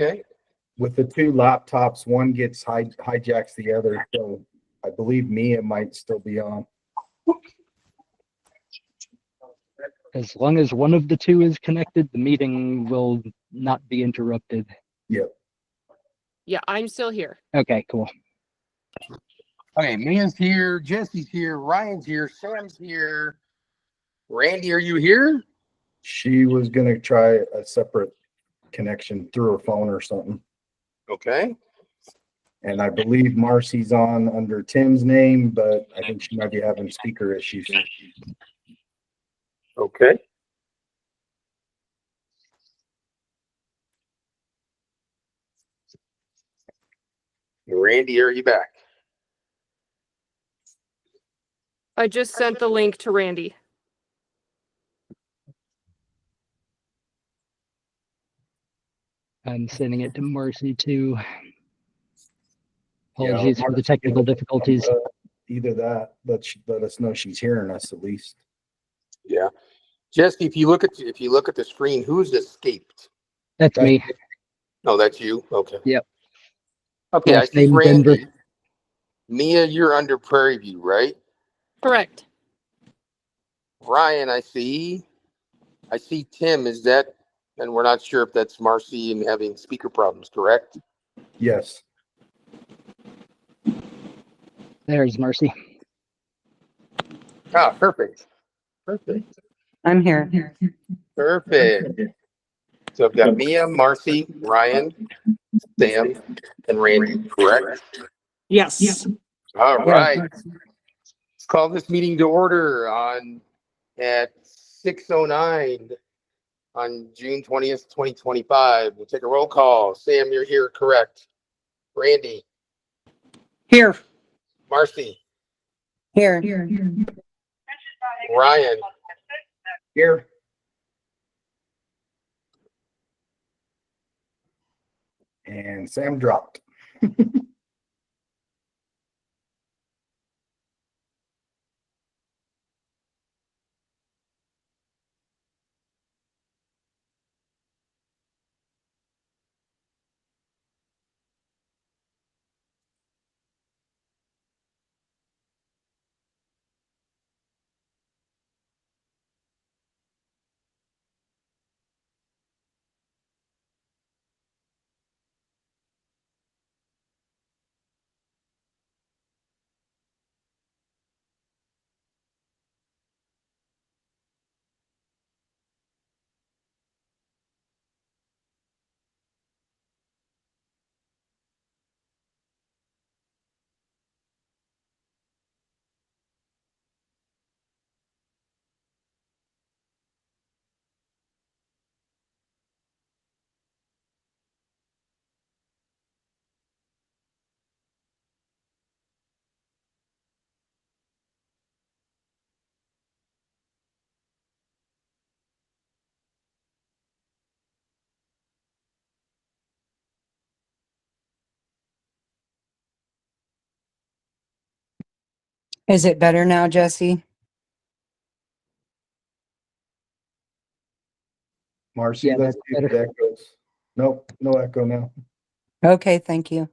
Okay. With the two laptops, one gets hijacks the other. So I believe Mia might still be on. As long as one of the two is connected, the meeting will not be interrupted. Yep. Yeah, I'm still here. Okay, cool. Okay, Mia's here, Jesse's here, Ryan's here, Sam's here. Randy, are you here? She was going to try a separate connection through her phone or something. Okay. And I believe Marcy's on under Tim's name, but I think she might be having speaker issues. Okay. Randy, are you back? I just sent the link to Randy. I'm sending it to Marcy too. Yeah, Apologies for the technical difficulties. Either that, but let us know she's hearing us at least. Yeah. Jesse, if you look at the screen, who's escaped? That's me. Oh, that's you? Okay. Yep. Okay, I Last see name Randy. Denver. Mia, you're under Prairie View, right? Correct. Ryan, I see Tim. Is that, and we're not sure if that's Marcy and having speaker problems, correct? Yes. There's Marcy. Ah, perfect. Perfect. I'm here. Perfect. So I've got Mia, Marcy, Ryan, Sam, and Randy, correct? Yes. All right. Let's call this meeting to order at 6:09 on June 20th, 2025. We'll take a roll call. Sam, you're here, correct? Randy, Here. Marcy, Here. Ryan, Here. And Sam dropped. Is it better now, Jesse? Marcy, Yeah, let's that's see if it better. echoes. Nope, no echo now. Okay, thank you.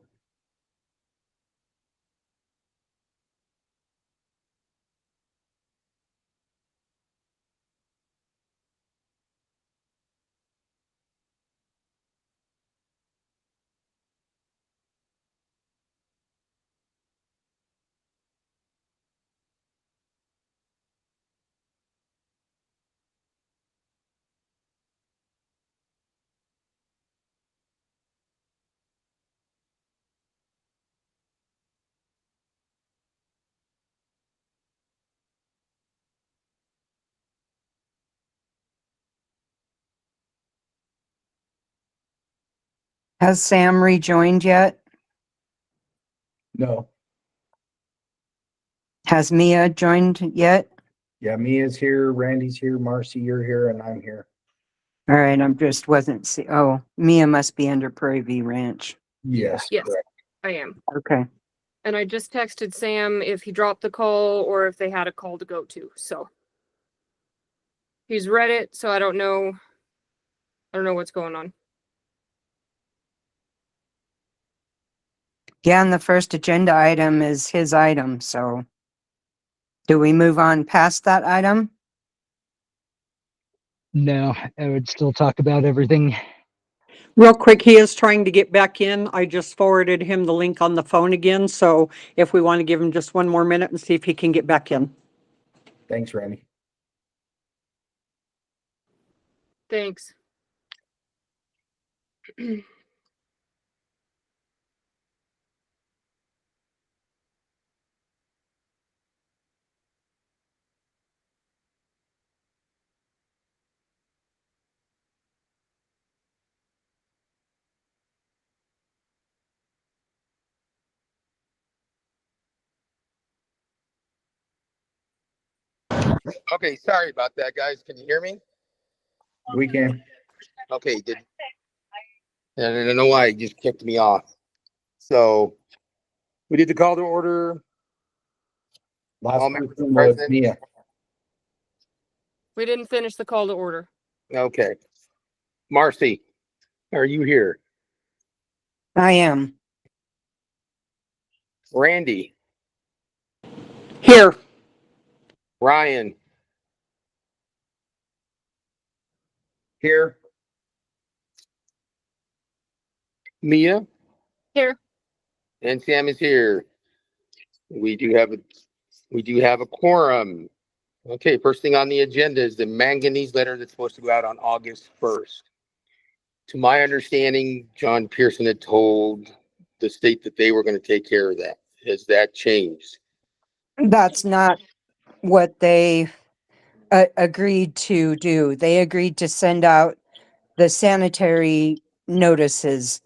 Has Sam rejoined yet? No. Has Mia joined yet? Yeah, Mia's here, Randy's here, Marcy, you're here, and I'm here. All right, I'm just wasn't see. Oh, Mia must be under Prairie View Ranch. Yes. Yes, correct. I am. Okay. And I just texted Sam if he dropped the call or if they had a call to go to. So he's read it, so I don't know what's going on. Yeah, and the first agenda item is his item, so do we move on past that item? No, I would still talk about everything. Real quick, he is trying to get back in. I just forwarded him the link on the phone again, so if we want to give him just one more minute and see if he can get back in. Thanks, Randy. Thanks. Okay, sorry about that, guys. Can you hear me? We can. Okay, I don't know why it just kicked me off. So we did the call to order. Last All members person was present. Mia. We didn't finish the call to order. Okay. Marcy, are you here? I am. Randy, Here, Ryan, Here. Mia, Here. and Sam is here. We do have a quorum. Okay, first thing on the agenda is the manganese letter that's supposed to go out on August 1st. To my understanding, John Pearson had told the state that they were going to take care of that. Has that changed? That's not what they agreed to do. They agreed to send out the sanitary notices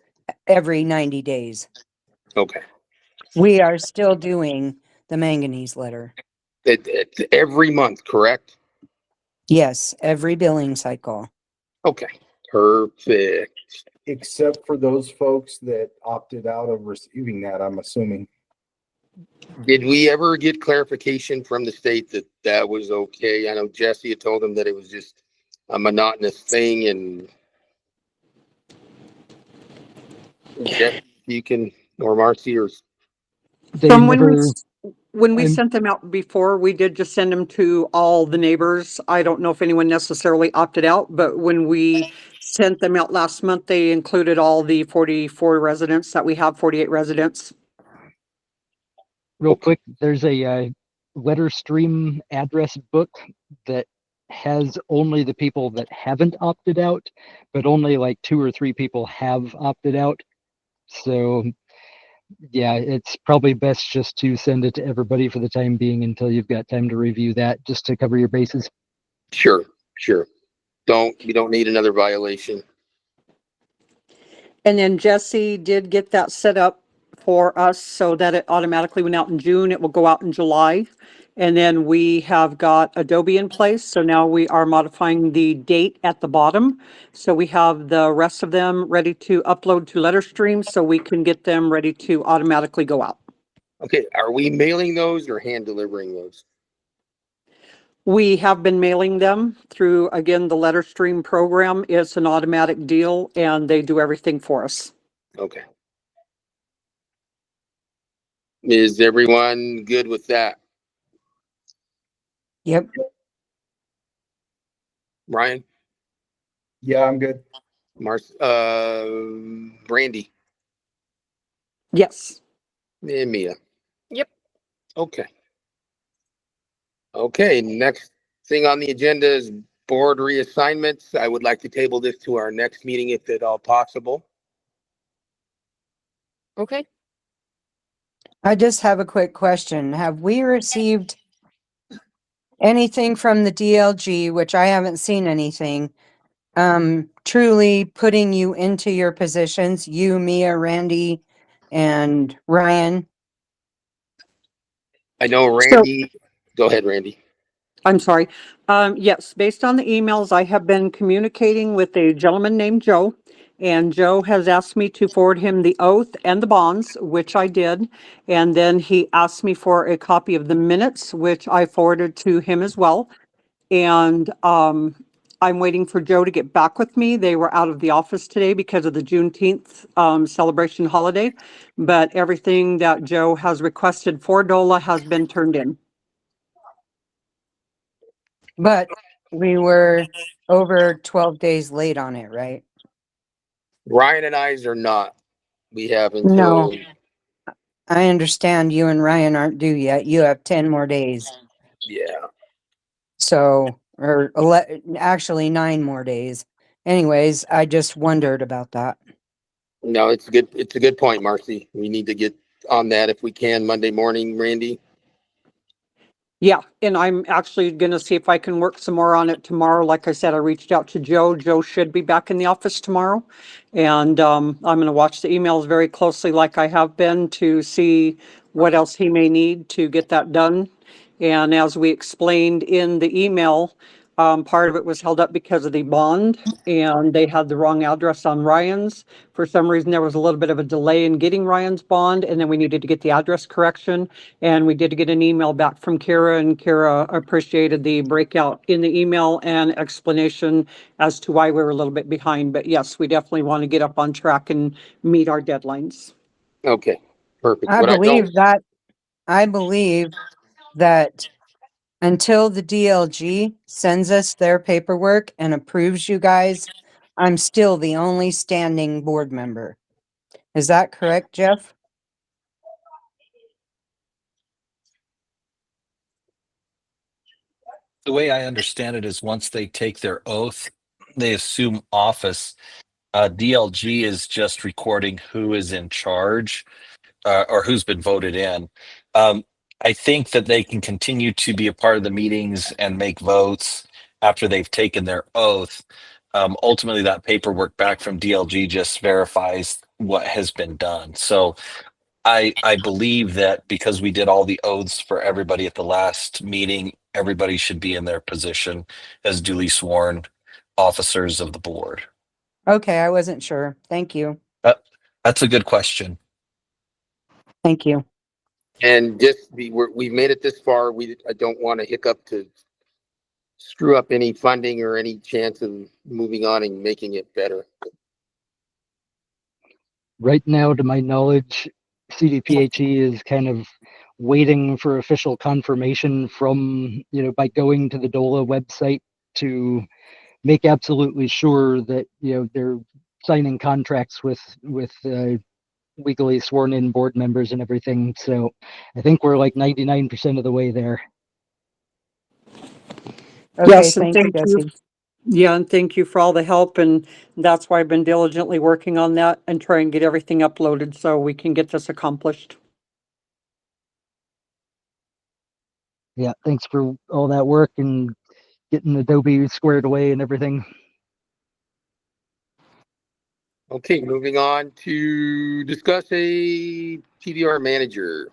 every 90 days. Okay. We are still doing the manganese letter. It's every month, correct? Yes, every billing cycle. Okay, perfect. Except for those folks that opted out of receiving that, I'm assuming. Did we ever get clarification from the state that that was okay? I know Jesse had told them that it was just a monotonous thing, and Jesse, you can, or Marcy, or They from never, when we I'm- sent them out before, we did just send them to all the neighbors. I don't know if anyone necessarily opted out, but when we sent them out last month, they included all the 44 residents that we have, 48 residents. real quick, there's a letter stream address book that has only the people that haven't opted out, but only like 2 or 3 people have opted out. So yeah, it's probably best just to send it to everybody for the time being until you've got time to review that, just to cover your bases. sure. You don't need another violation. And then Jesse did get that set up for us so that it automatically went out in June. It will go out in July. And then we have got Adobe in place. So now we are modifying the date at the bottom. So we have the rest of them ready to upload to LetterStream so we can get them ready to automatically go out. Okay, are we mailing those or hand delivering those? We have been mailing them through, again, the LetterStream program. It's an automatic deal and they do everything for us. Okay. Is everyone good with that? Yep. Ryan, Yeah, I'm good. Brandy, Yes. and Mia. Yep. Okay. Okay, next thing on the agenda is board reassignments. I would like to table this to our next meeting if at all possible. Okay. I just have a quick question. Have we received anything from the DLG, which I haven't seen anything, truly putting you into your positions, you, Mia, Randy, and Ryan? I know Randy, go ahead, Randy. I'm sorry. Yes, based on the emails, I have been communicating with a gentleman named Joe, and Joe has asked me to forward him the oath and the bonds, which I did. And then he asked me for a copy of the minutes, which I forwarded to him as well. And I'm waiting for Joe to get back with me. They were out of the office today because of the Juneteenth celebration holiday. But everything that Joe has requested for DOLA has been turned in. But we were over 12 days late on it, right? Ryan and I's are not. We have No. until, I understand you and Ryan aren't due yet. You have 10 more days. yeah. So, or actually 9 more days. Anyways, I just wondered about that. No, it's a good point, Marcy. We need to get on that if we can Monday morning, Randy. Yeah, and I'm actually going to see if I can work some more on it tomorrow. Like I said, I reached out to Joe. Joe should be back in the office tomorrow. And I'm going to watch the emails very closely like I have been to see what else he may need to get that done. And as we explained in the email, part of it was held up because of the bond and they had the wrong address on Ryan's. For some reason, there was a little bit of a delay in getting Ryan's bond, and then we needed to get the address correction. And we did get an email back from Kara, and Kara appreciated the breakout in the email and explanation as to why we were a little bit behind. But yes, we definitely want to get up on track and meet our deadlines. Okay, perfect. I What I don't, believe that until the DLG sends us their paperwork and approves you guys, I'm still the only standing board member. Is that correct, Jeff? The way I understand it is once they take their oath, they assume office. DLG is just recording who is in charge or who's been voted in. I think that they can continue to be a part of the meetings and make votes after they've taken their oath. Ultimately, that paperwork back from DLG just verifies what has been done. So I believe that because we did all the oaths for everybody at the last meeting, everybody should be in their position as duly sworn officers of the board. Okay, I wasn't sure. Thank you. That's a good question. Thank you. and just we've made it this far. I don't want to hiccup to screw up any funding or any chance of moving on and making it better. Right now, to my knowledge, CDPHE is kind of waiting for official confirmation from, by going to the DOLA website to make absolutely sure that, they're signing contracts with legally sworn in board members and everything. So I think we're like 99% of the way there. Okay, Yes, and thank you, thank you. Jesse. Yeah, and thank you for all the help. And that's why I've been diligently working on that and trying to get everything uploaded so we can get this accomplished. Yeah, thanks for all that work and getting Adobe squared away and everything. Okay, moving on to discuss a PVR manager.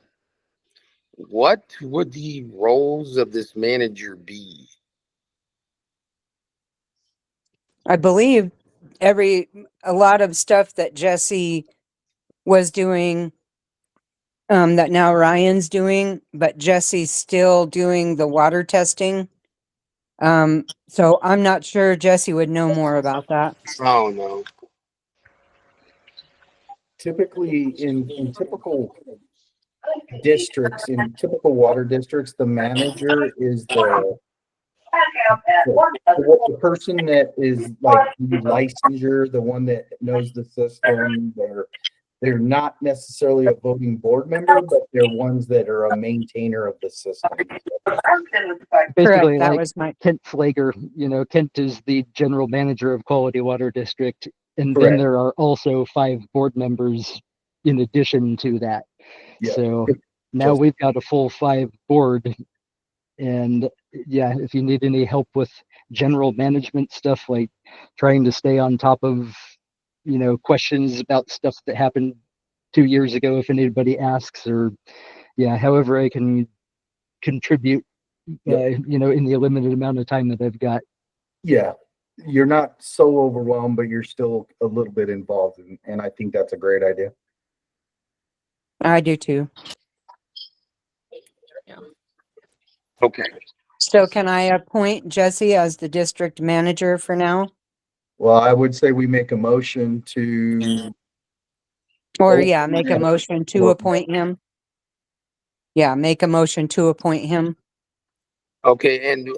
What would the roles of this manager be? I believe a lot of stuff that Jesse was doing, that now Ryan's doing, but Jesse's still doing the water testing. So I'm not sure Jesse would know more about that. Oh, no. Typically in typical districts, in typical water districts, the manager is the person that is like the licensure, the one that knows the system. They're not necessarily a voting board member, but they're ones that are a maintainer of the system. Basically, Correct, that like was my, Kent Flager, Kent is the general manager of Quality Water District. And then Correct. there are also 5 board members in addition to that. Yeah. So now Just- we've got a full 5 board. And yeah, if you need any help with general management stuff, like trying to stay on top of, questions about stuff that happened 2 years ago, if anybody asks, or however I can contribute, in the limited amount of time that I've got. Yeah, you're not so overwhelmed, but you're still a little bit involved, and I think that's a great idea. I do too. Okay. So can I appoint Jesse as the district manager for now? Well, I would say we make a motion to, Or Oh, yeah, make a yeah. motion to Well- appoint him. Yeah, make a motion to appoint him. Okay, and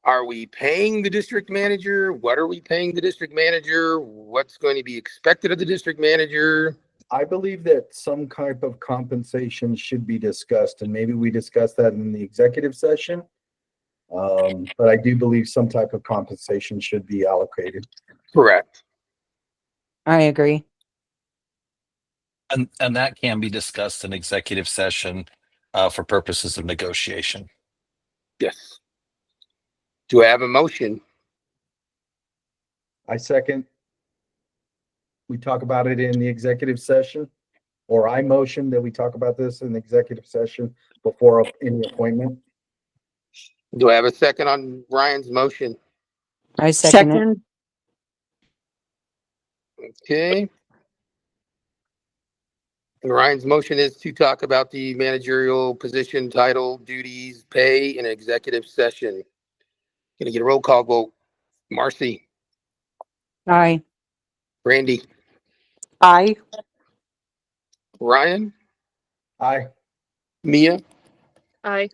are we paying the district manager? What are we paying the district manager? What's going to be expected of the district manager? I believe that some type of compensation should be discussed, and maybe we discuss that in the executive session. But I do believe some type of compensation should be allocated. Correct. I agree. And that can be discussed in executive session for purposes of negotiation. Yes. Do I have a motion? I second. We talk about it in the executive session, or I motion that we talk about this in the executive session before any appointment. Do I have a second on Ryan's motion? I second it. Second, Okay. And Ryan's motion is to talk about the managerial position, title, duties, pay in executive session. Gonna get a roll call vote. Marcy, Aye. Randy, aye. Ryan, Aye. Mia, I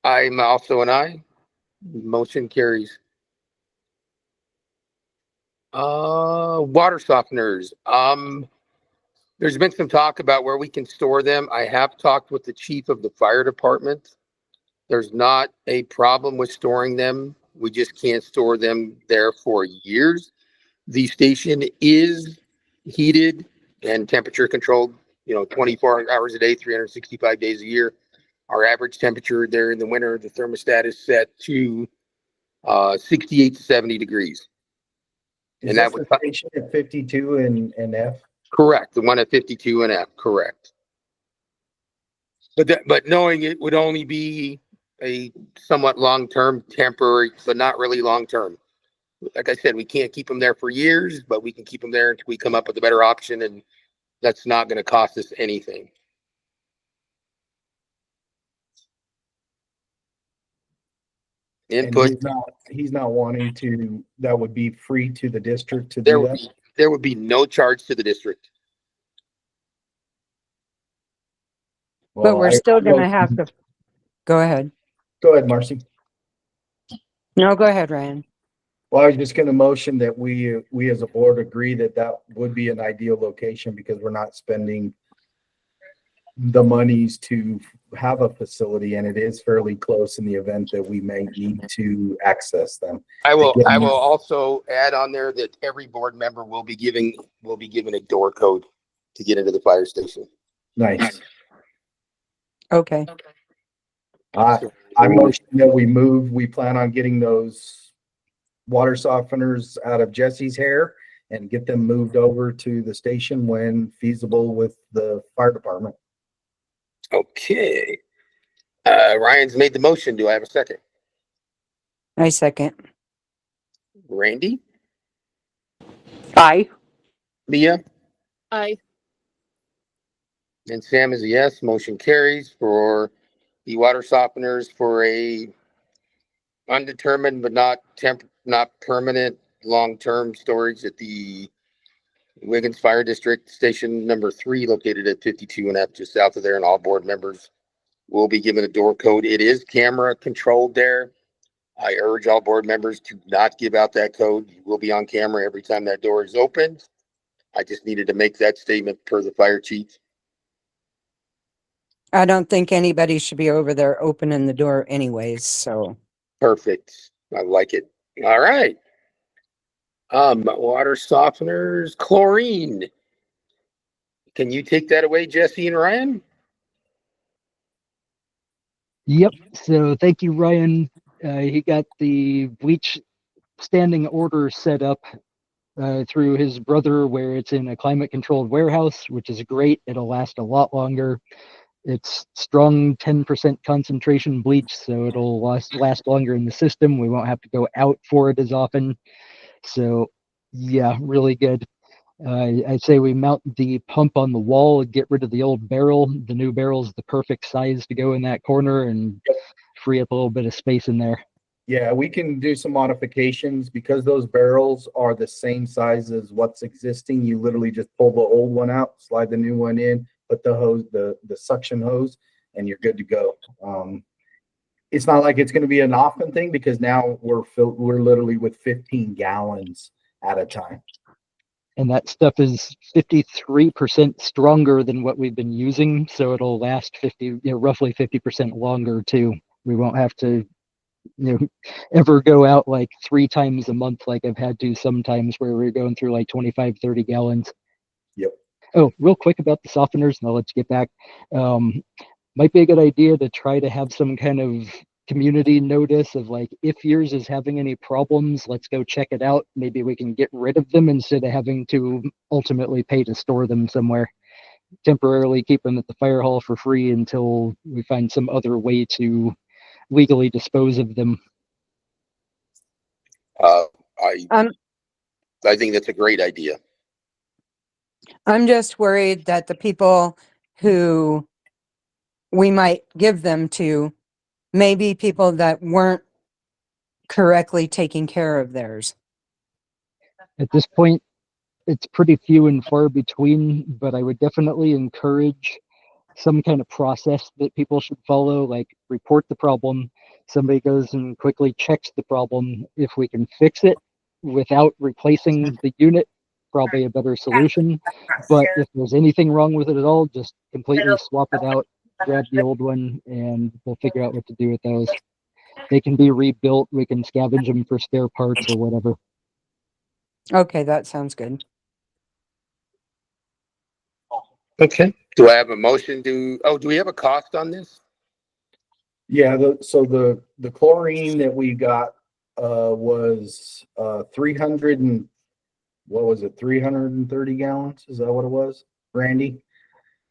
I'm also an aye. Motion carries. Water softeners. There's been some talk about where we can store them. I have talked with the chief of the fire department. There's not a problem with storing them. We just can't store them there for years. The station is heated and temperature controlled, 24 hours a day, 365 days a year. Our average temperature there in the winter, the thermostat is set to 68 to 70 degrees. Is And that this would the station at 52 and F? correct, the one at 52 and F, correct. But knowing it would only be a somewhat long-term temporary, but not really long-term. Like I said, we can't keep them there for years, but we can keep them there until we come up with a better option, and that's not going to cost us anything. And Input, he's not wanting to, that would be free to the district to there do would that? be, there would be no charge to the district. But Well, we're still gonna have to, go ahead. Go ahead, Marcy. No, go ahead, Ryan. Well, I was just gonna motion that we as a board agree that that would be an ideal location because we're not spending the monies to have a facility, and it is fairly close in the event that we may need to access them. I will Again, also add on there that every board member will be given a door code to get into the fire station. Nice. Okay. I motion that we plan on getting those water softeners out of Jesse's hair and get them moved over to the station when feasible with the fire department. Okay. Ryan's made the motion. Do I have a second? I second. Randy, Aye. Mia, I and Sam is a yes. Motion carries for the water softeners for a undetermined but not permanent long-term storage at the Wiggins Fire District Station number 3, located at 52 and F, just south of there, and all board members will be given a door code. It is camera controlled there. I urge all board members to not give out that code. You will be on camera every time that door is opened. I just needed to make that statement per the fire chief. I don't think anybody should be over there opening the door anyways, so. Perfect. I like it. All right. Water softeners, chlorine. Can you take that away, Jesse and Ryan? Yep. So thank you, Ryan. He got the bleach standing order set up through his brother, where it's in a climate controlled warehouse, which is great. It'll last a lot longer. It's strong 10% concentration bleach, so it'll last longer in the system. We won't have to go out for it as often. So yeah, really good. I'd say we mount the pump on the wall, get rid of the old barrel. The new barrel's the perfect size to go in that corner, and free up a little bit of space in there. Yeah, we can do some modifications because those barrels are the same size as what's existing. You literally just pull the old one out, slide the new one in, put the hose, the suction hose, and you're good to go. It's not like it's going to be an often thing because now we're literally with 15 gallons at a time. And that stuff is 53% stronger than what we've been using, so it'll last roughly 50% longer too. We won't have to ever go out like 3 times a month like I've had to sometimes where we're going through like 25, 30 gallons. Yep. Oh, real quick about the softeners, and I'll let you get back. Might be a good idea to try to have some kind of community notice of like, if yours is having any problems, let's go check it out. Maybe we can get rid of them instead of having to ultimately pay to store them somewhere. Temporarily keep them at the fire hall for free until we find some other way to legally dispose of them. I think that's a great idea. I'm just worried that the people who we might give them to may be people that weren't correctly taking care of theirs. At this point, it's pretty few and far between, but I would definitely encourage some kind of process that people should follow, like report the problem. Somebody goes and quickly checks the problem. If we can fix it without replacing the unit, probably a better solution. But if there's anything wrong with it at all, just completely swap it out, grab the old one, and we'll figure out what to do with those. They can be rebuilt. We can scavenge them for spare parts or whatever. Okay, that sounds good. Okay. Do I have a motion do we have a cost on this? Yeah, so the chlorine that we got was 300 and what was it, 330 gallons? Is that what it was, Randy?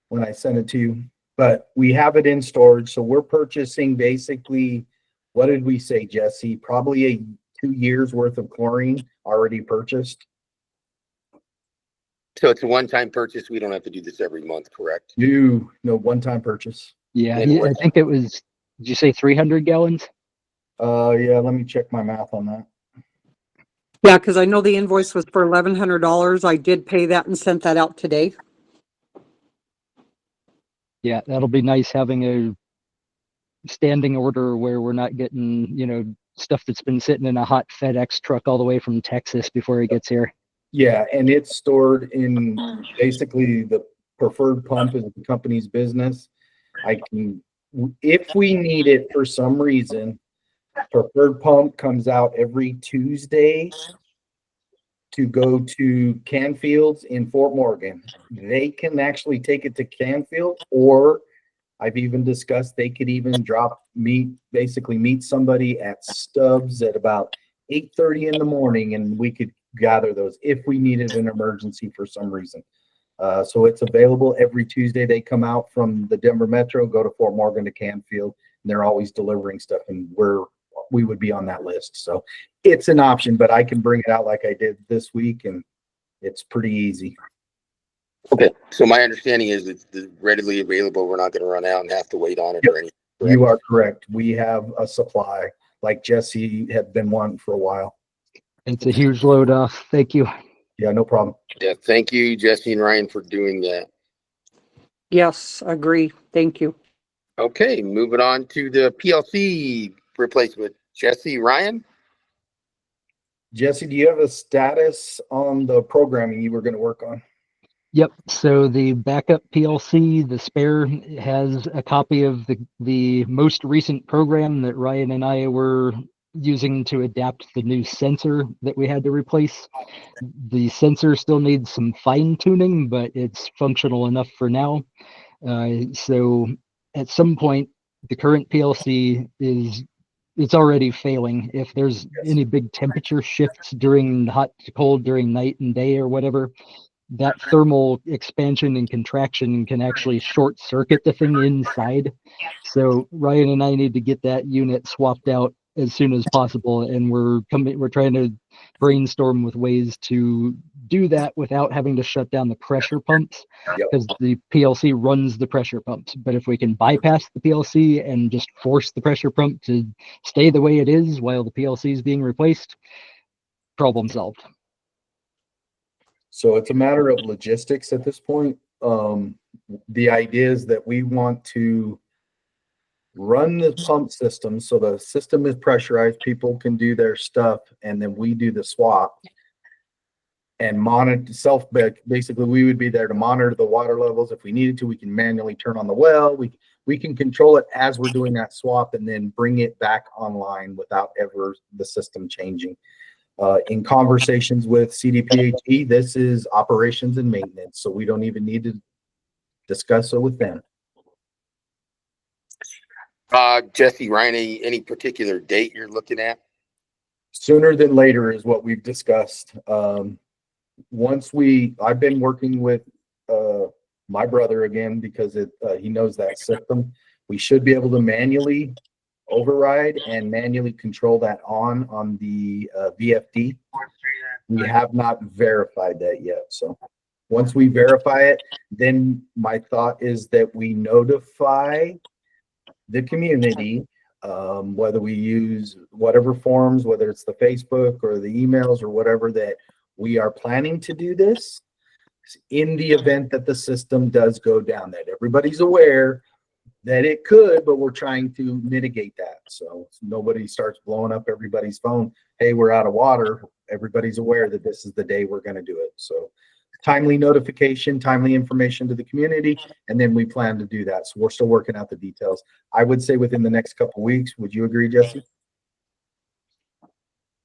When I sent it to you. But we have it in storage, so we're purchasing basically, what did we say, Jesse? Probably 2 years worth of chlorine already purchased. So it's a one-time purchase. We don't have to do this every month, correct? No one-time purchase. Yeah, And I think it was, did you say 300 gallons? Yeah, let me check my math on that. Yeah, because I know the invoice was for $1,100. I did pay that and sent that out today. Yeah, that'll be nice having a standing order where we're not getting, stuff that's been sitting in a hot FedEx truck all the way from Texas before it gets here. Yeah, and it's stored in basically the preferred pump is the company's business. If we need it for some reason, preferred pump comes out every Tuesday to go to Canfield's in Fort Morgan. They can actually take it to Canfield, or I've even discussed they could even meet somebody at Stubbs at about 8:30 in the morning, and we could gather those if we needed an emergency for some reason. So it's available every Tuesday. They come out from the Denver Metro, go to Fort Morgan to Canfield, and they're always delivering stuff, and we would be on that list. So it's an option, but I can bring it out like I did this week, and it's pretty easy. Okay. So my understanding is it's readily available. We're not going to run out and have to wait on it or anything. Correct? You are correct. We have a supply like Jesse had been wanting for a while. It's a huge load off. Thank you. Yeah, no problem. Yeah. Thank you, Jesse and Ryan, for doing that. Yes, agree. Thank you. Okay. Moving on to the PLC replacement. Jesse, Ryan? Jesse, do you have a status on the programming you were going to work on? Yep. So the backup PLC, the spare, has a copy of the most recent program that Ryan and I were using to adapt the new sensor that we had to replace. The sensor still needs some fine tuning, but it's functional enough for now. So at some point, the current PLC it's already failing. If there's any big temperature shifts during hot to cold, during night and day or whatever, that thermal expansion and contraction can actually short circuit the thing inside. So Ryan and I need to get that unit swapped out as soon as possible, and we're trying to brainstorm with ways to do that without having to shut down the pressure pumps, Yep. because the PLC runs the pressure pumps. But if we can bypass the PLC and just force the pressure pump to stay the way it is while the PLC is being replaced, problem solved. So it's a matter of logistics at this point. The idea is that we want to run the pump system so the system is pressurized, people can do their stuff, and then we do the swap and monitor basically we would be there to monitor the water levels. If we needed to, we can manually turn on the well. We can control it as we're doing that swap and then bring it back online without ever the system changing. In conversations with CDPHE, this is operations and maintenance, so we don't even need to discuss it with them. Jesse, Ryan, any particular date you're looking at? Sooner than later is what we've discussed. I've been working with my brother again because he knows that system. We should be able to manually override and manually control that on the VFD. We have not verified that yet. So once we verify it, then my thought is that we notify the community, whether we use whatever forms, whether it's the Facebook or the emails or whatever, that we are planning to do this in the event that the system does go down, that everybody's aware that it could, but we're trying to mitigate that. So nobody starts blowing up everybody's phone. Hey, we're out of water. Everybody's aware that this is the day we're going to do it. So timely notification, timely information to the community, and then we plan to do that. So we're still working out the details. I would say within the next couple of weeks. Would you agree, Jesse?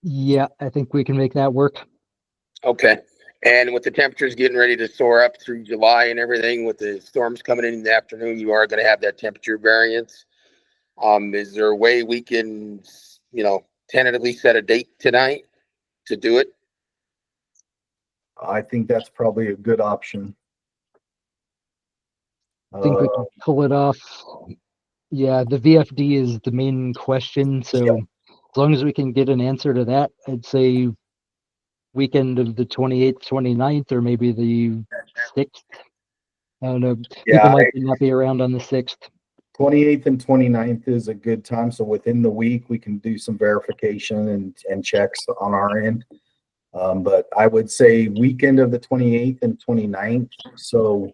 Yeah, I think we can make that work. Okay. And with the temperatures getting ready to soar up through July and everything, with the storms coming in the afternoon, you are going to have that temperature variance. Is there a way we can, tentatively set a date tonight to do it? I think that's probably a good option. I think we can pull it off. Yeah, the VFD is the main question. So as long as we can get an answer to that, I'd say weekend of the 28th, 29th, or maybe the 6th. I don't know. People might not be around on the 6th. 28th and 29th is a good time. So within the week, we can do some verification and checks on our end. But I would say weekend of the 28th and 29th. So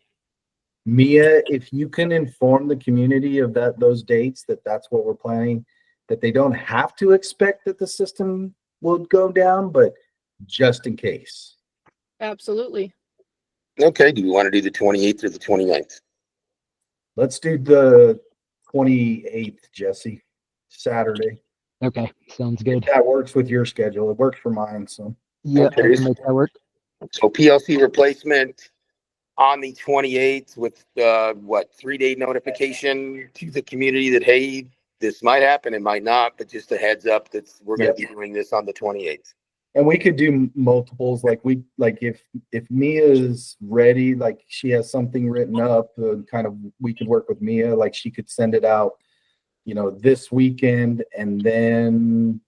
Mia, if you can inform the community of those dates, that's what we're planning, that they don't have to expect that the system will go down, but just in case. Absolutely. Okay. Do we want to do the 28th or the 29th? Let's do the 28th, Jesse. Saturday. Okay, sounds good. If that works with your schedule. It works for mine, so. Yeah, Okay. I can make that work. So PLC replacement on the 28th with 3-day notification to the community that, hey, this might happen, it might not, but just a heads up that we're going to be doing this on the 28th. And we could do multiples, like if Mia's ready, like she has something written up, we could work with Mia, like she could send it out, this weekend, and then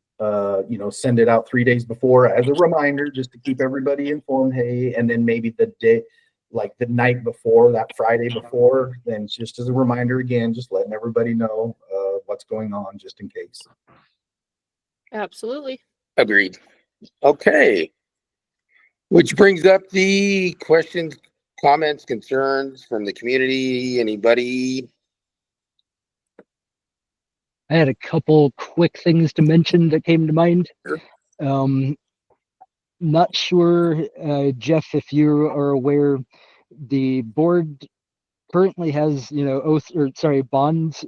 send it out 3 days before as a reminder, just to keep everybody informed. Hey, and then maybe the day, like the night before, that Friday before, then just as a reminder again, just letting everybody know what's going on, just in case. Absolutely. Agreed. Okay. Which brings up the questions, comments, concerns from the community. Anybody? I had a couple quick things to mention that came to mind. Not sure, Jeff, if you are aware, the board currently has, bonds,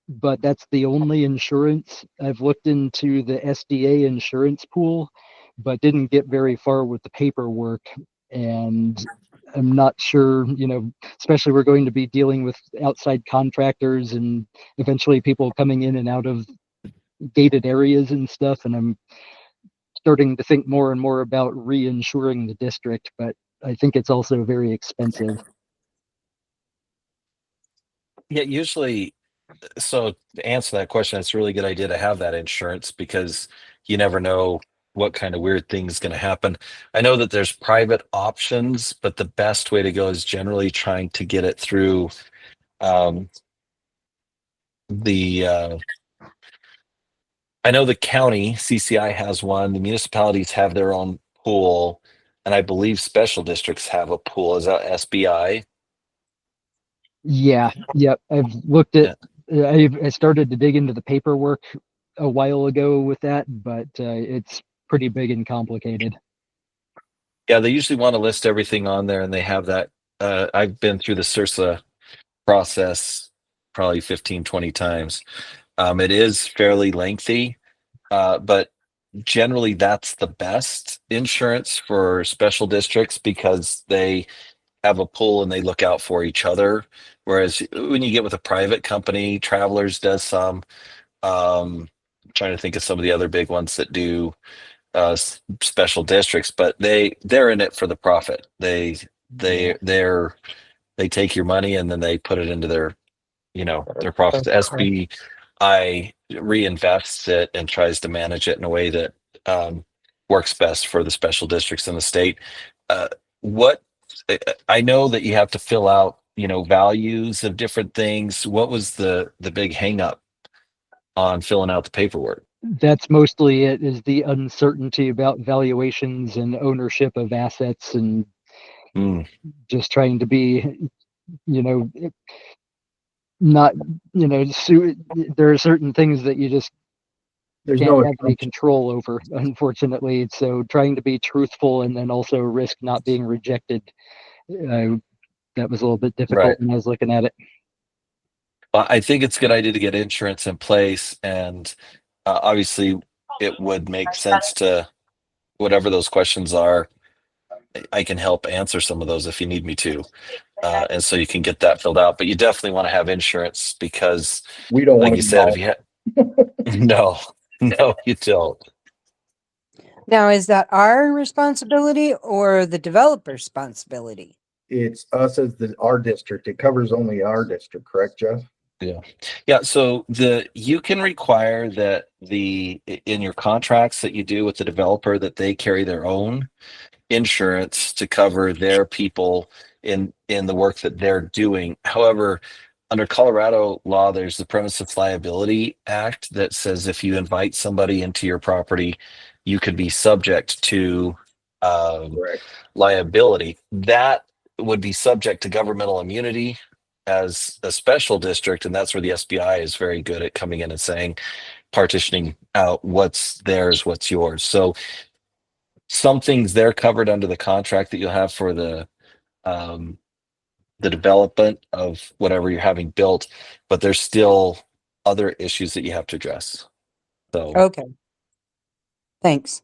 but that's the only insurance. I've looked into the SDA insurance pool, but didn't get very far with the paperwork. And I'm not sure, especially we're going to be dealing with outside contractors and eventually people coming in and out of gated areas and stuff. And I'm starting to think more and more about reinsuring the district, but I think it's also very expensive. Yeah, usually So to answer that question, it's a really good idea to have that insurance because you never know what kind of weird thing is going to happen. I know that there's private options, but the best way to go is generally trying to get it through um, the I know the county CCI has one, the municipalities have their own pool, and I believe special districts have a pool. Is that SBI? Yeah, yep. I've looked at. Yeah. I started to dig into the paperwork a while ago with that, but it's pretty big and complicated. Yeah, they usually want to list everything on there, and they have that. I've been through the CIRSA process probably 15, 20 times. It is fairly lengthy, but generally that's the best insurance for special districts because they have a pool and they look out for each other. Whereas when you get with a private company, Travelers does some. Trying to think of some of the other big ones that do special districts, but they're in it for the profit. They take your money and then they put it into their profits. SBI reinvests it and tries to manage it in a way that works best for the special districts in the state. What I know that you have to fill out, values of different things. What was the big hang up on filling out the paperwork? That's mostly it, is the uncertainty about valuations and ownership of assets, and Mm, just trying to be, you know, not, there are certain things that you just There's can't no have any assumption. control over, unfortunately. So trying to be truthful and then also risk not being rejected. That was a little bit right. difficult when I was looking at it. I think it's a good idea to get insurance in place, and obviously, it would make sense to whatever those questions are. I can help answer some of those if you need me to, and so you can get that filled out. But you definitely want to have insurance because, We don't like want you to be said, if all, you no, no, you don't. Now, is that our responsibility or the developer's responsibility? it's us as our district. It covers only our district, correct, Jeff? Yeah. So you can require that in your contracts that you do with the developer that they carry their own insurance to cover their people in the work that they're doing. However, under Colorado law, there's the Premises Liability Act that says if you invite somebody into your property, you could be subject to Correct. liability. That would be subject to governmental immunity as a special district, and that's where the SBI is very good at coming in and saying, partitioning out what's theirs, what's yours. So some things they're covered under the contract that you'll have for the development of whatever you're having built, but there's still other issues that you have to address. So Okay. Thanks.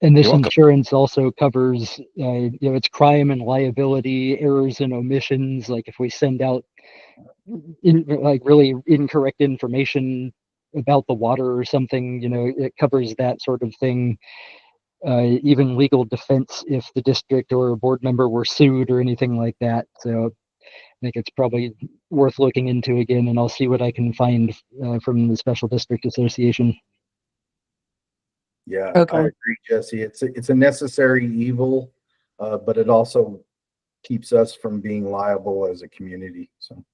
And this You're welcome. insurance also covers, it's crime and liability, errors and omissions. Like if we send out really incorrect information about the water or something, it covers that sort of thing. Even legal defense if the district or a board member were sued or anything like that. So I think it's probably worth looking into again, and I'll see what I can find from the Special District Association. Yeah, Okay. I agree, Jesse. It's a necessary evil, but it also keeps us from being liable as a community. So.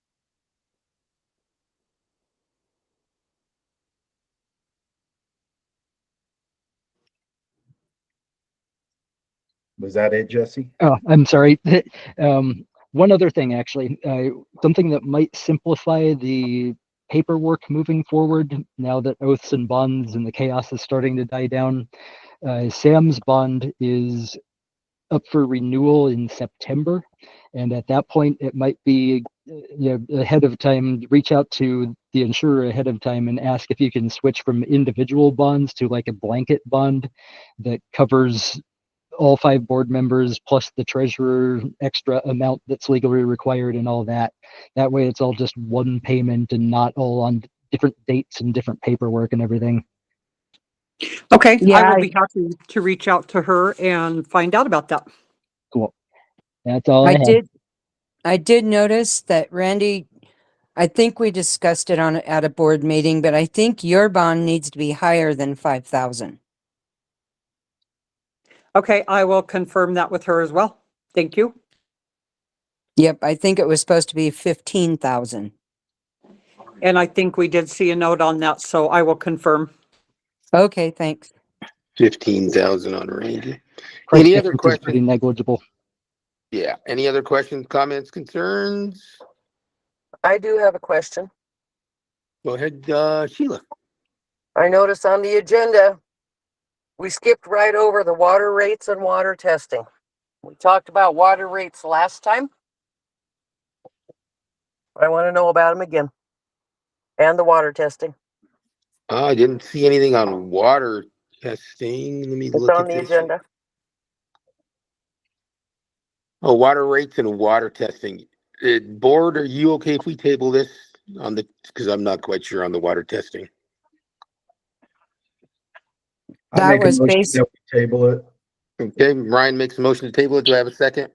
Was that it, Jesse? Oh, I'm sorry. One other thing, actually, something that might simplify the paperwork moving forward now that oaths and bonds and the chaos is starting to die down. Sam's bond is up for renewal in September. And at that point, it might be ahead of time, reach out to the insurer ahead of time and ask if you can switch from individual bonds to like a blanket bond that covers all 5 board members plus the treasurer extra amount that's legally required and all that. That way it's all just one payment and not all on different dates and different paperwork and everything. Okay, I Yeah, will be happy to reach out to her and find out about that. Cool. That's all I I have. did. I did notice that Randy I think we discussed it at a board meeting, but I think your bond needs to be higher than 5,000. Okay, I will confirm that with her as well. Thank you. Yep, I think it was supposed to be 15,000. And I think we did see a note on that, so I will confirm. Okay, thanks. 15,000 on Randy. Price Any other difference is pretty questions? negligible. Yeah. Any other questions, comments, concerns? I do have a question. Go ahead, Sheila. I noticed on the agenda, we skipped right over the water rates and water testing. We talked about water rates last time. I want to know about them again. And the water testing. I didn't see anything on water testing. Let me It's look on at the this. agenda. Oh, water rates and water testing. Board, are you okay if we table this on the, because I'm not quite sure on the water testing. I That make a was motion basic. that we table it. Okay, Ryan makes a motion to table it. Do I have a second?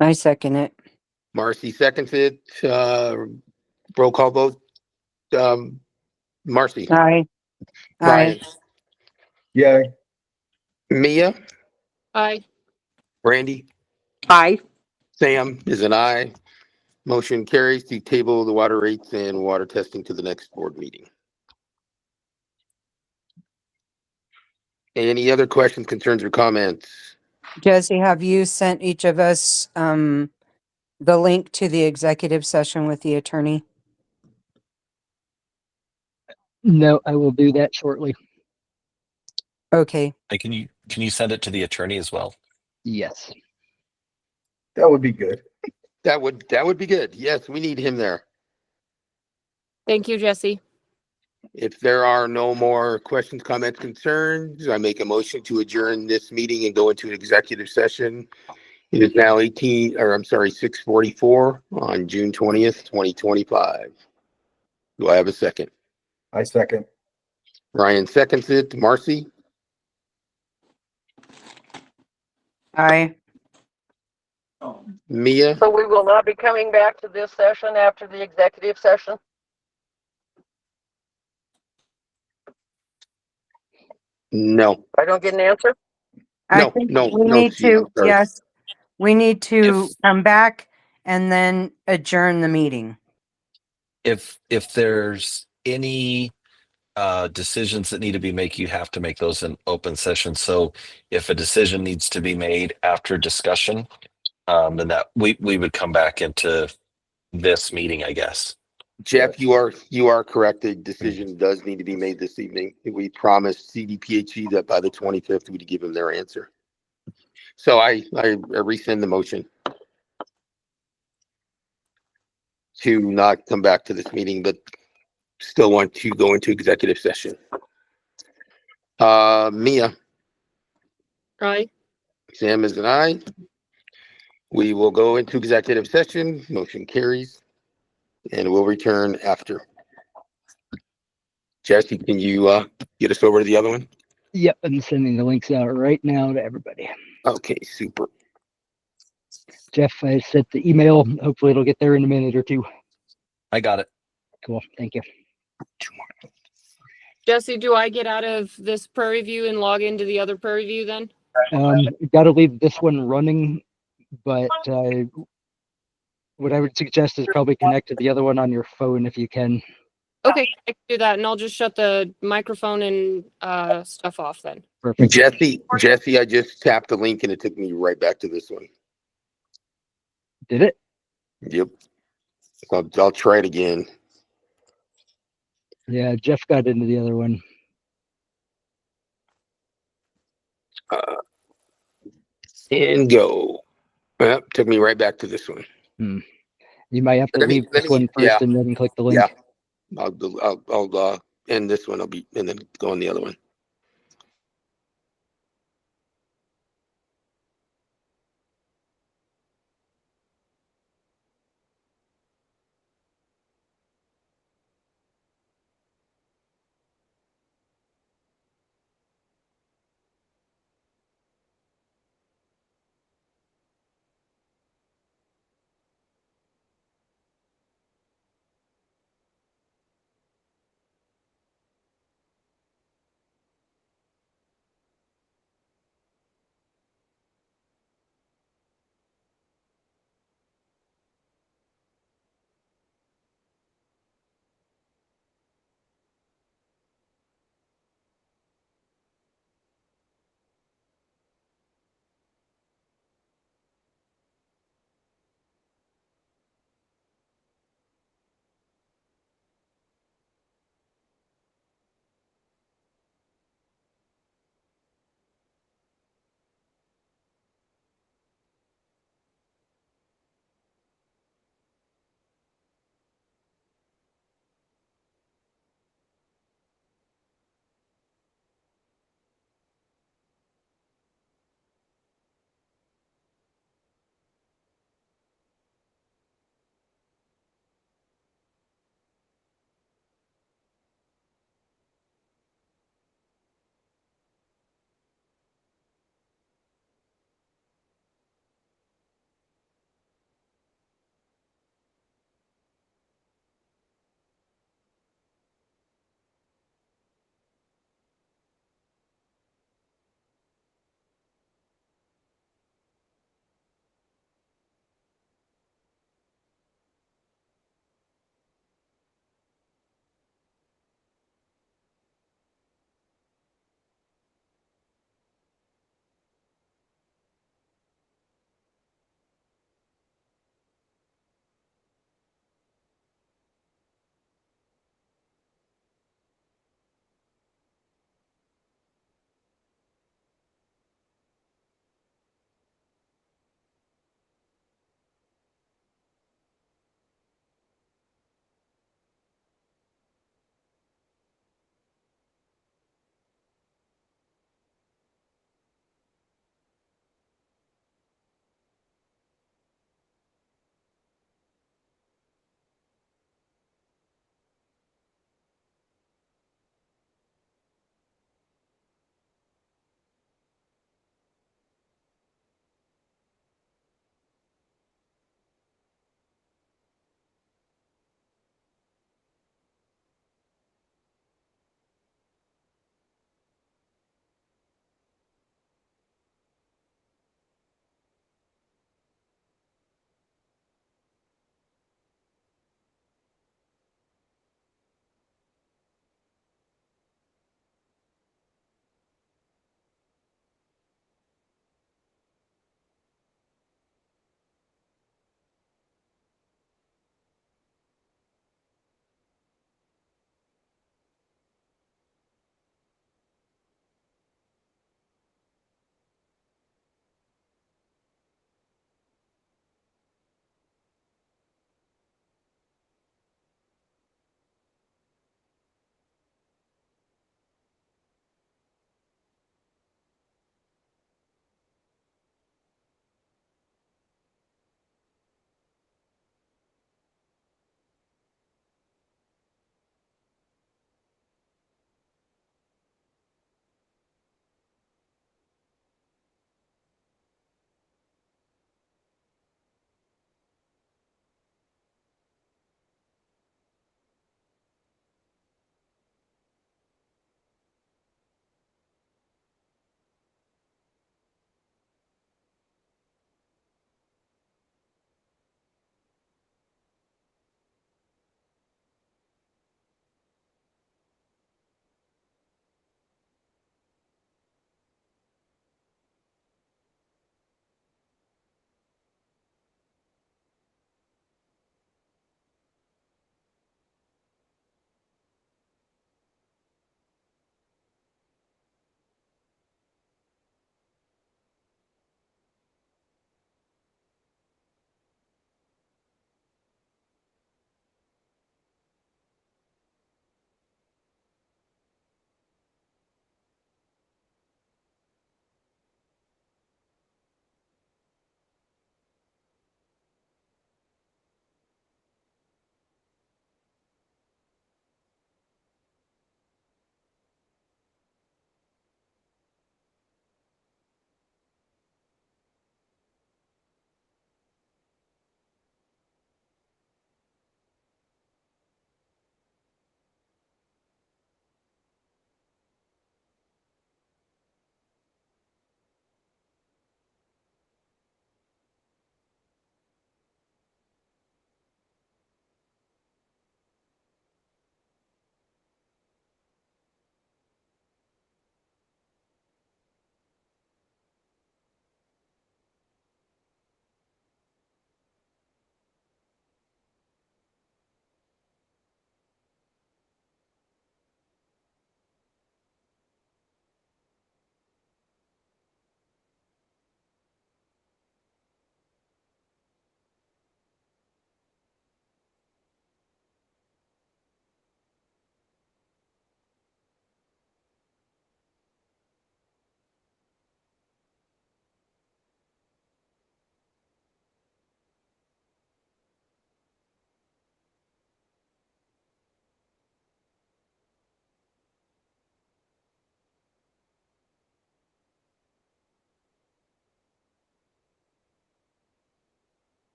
I second it. Marcy seconds it. Roll call vote. Marcy, Aye. Aye. Ryan, Yeah, Mia, Aye. Randy, Aye. Sam is an aye. Motion carries to table the water rates and water testing to the next board meeting. Any other questions, concerns, or comments? Jesse, have you sent each of us the link to the executive session with the attorney? No, I will do that shortly. Okay. Hey, can you send it to the attorney as well? Yes. that would be good. That would be good. Yes, we need him there. Thank you, Jesse. If there are no more questions, comments, concerns, I make a motion to adjourn this meeting and go into an executive session. It is now 6:44 on June 20th, 2025. Do I have a second? I second. Ryan seconds it. Marcy, Aye. Mia, So we will not be coming back to this session after the executive session? no, I don't get an answer? I no, think no, we no, need Sheila, I'm to, sorry. yes, we need to If come back and then adjourn the meeting. if there's any decisions that need to be made, you have to make those in open session. So if a decision needs to be made after discussion, then that we would come back into this meeting, I guess. Jeff, you are correct. The decision does need to be made this evening. We promised CDPHE that by the 25th, we'd give them their answer. So I rescind the motion to not come back to this meeting, but still want to go into executive session. Mia, Aye. Sam is an aye. We will go into executive session. Motion carries, and we'll return after. Jesse, can you get us over to the other one? Yep, I'm sending the links out right now to everybody. Okay, super. Jeff, I sent the email. Hopefully it'll get there in a minute or two. I got it. Cool. Thank you. Jesse, do I get out of this Prairie View and log into the other Prairie View then? Got to leave this one running, but what I would suggest is probably connect to the other one on your phone if you can. Okay, I can do that, and I'll just shut the microphone and stuff off then. Perfect. Jesse, I just tapped the link and it took me right back to this one. Did it? Yep. I'll try it again. Yeah, Jeff got into the other one. And go. Yep, took me right back to this one. You might have to Let me- leave let this me- one first yeah. and then click the link. Yeah. I'll end this one. And then go on the other one.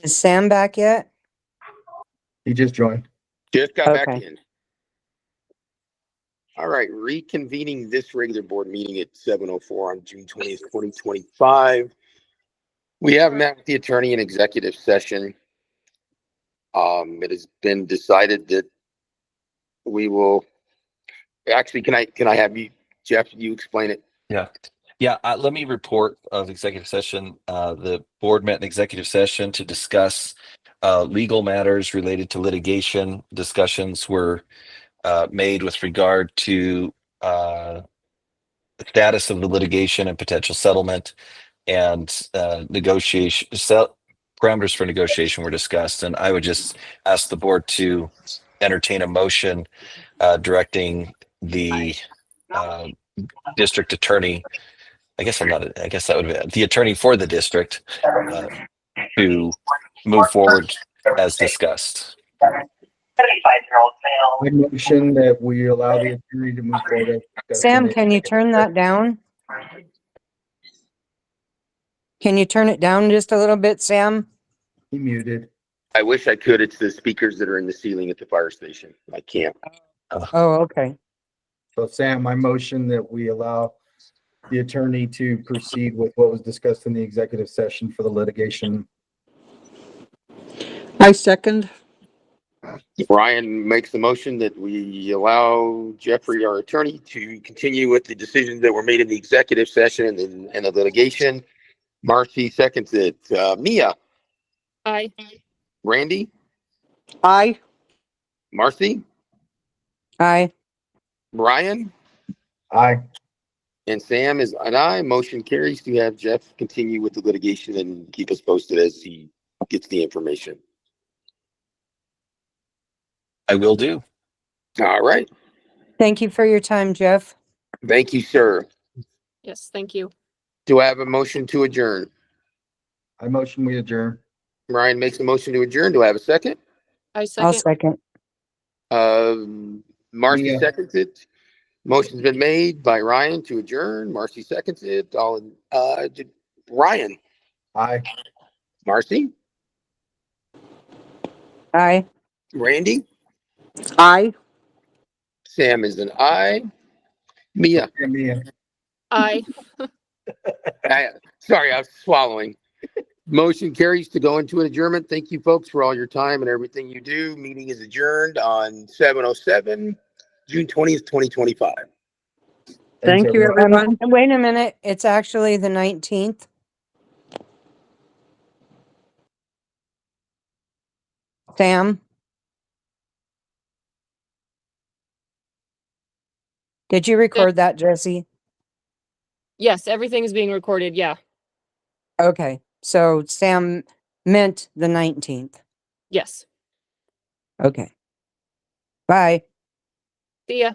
Is Sam back yet? He just joined. Just got back Okay. in. All right, reconvening this regular board meeting at 7:04 on June 20th, 2025. We have met with the attorney in executive session. It has been decided that we will, actually, can I have you, Jeff, you explain it? Yeah, let me report of executive session. The board met in executive session to discuss legal matters related to litigation. Discussions were made with regard to the status of the litigation and potential settlement, and parameters for negotiation were discussed. And I would just ask the board to entertain a motion directing the district attorney. I guess that would be the attorney for the district to move forward as discussed. I motion that we allow the attorney to move forward. Sam, can you turn that down? Can you turn it down just a little bit, Sam? He muted. I wish I could. It's the speakers that are in the ceiling at the fire station. I can't. Oh, okay. So Sam, I motion that we allow the attorney to proceed with what was discussed in the executive session for the litigation. I second. Ryan makes the motion that we allow Jeffrey, our attorney, to continue with the decisions that were made in the executive session and the litigation. Marcy seconds it. Mia, Aye. Randy, Aye. Marcy, Aye. Brian, Aye. and Sam is an aye. Motion carries to have Jeff continue with the litigation and keep us posted as he gets the information. I will do. All right. Thank you for your time, Jeff. Thank you, sir. Yes, thank you. Do I have a motion to adjourn? I motion we adjourn. Ryan makes a motion to adjourn. Do I have a second? I I'll second. second. Marcy Mia. seconds it. Motion's been made by Ryan to adjourn. Marcy seconds it. Ryan, Aye. Marcy, Aye. Randy, Aye. Sam is an aye. Mia, Yeah, Mia. Aye. sorry, I was swallowing. Motion carries to go into an adjournment. Thank you, folks, for all your time and everything you do. Meeting is adjourned on 7:07, June 20th, 2025. Thank you, everyone. Wait a minute. It's actually the 19th. Sam? Did you record that, Jesse? Yes, everything is being recorded. Yeah. Okay. So Sam meant the 19th. Yes. Okay. Bye. See ya.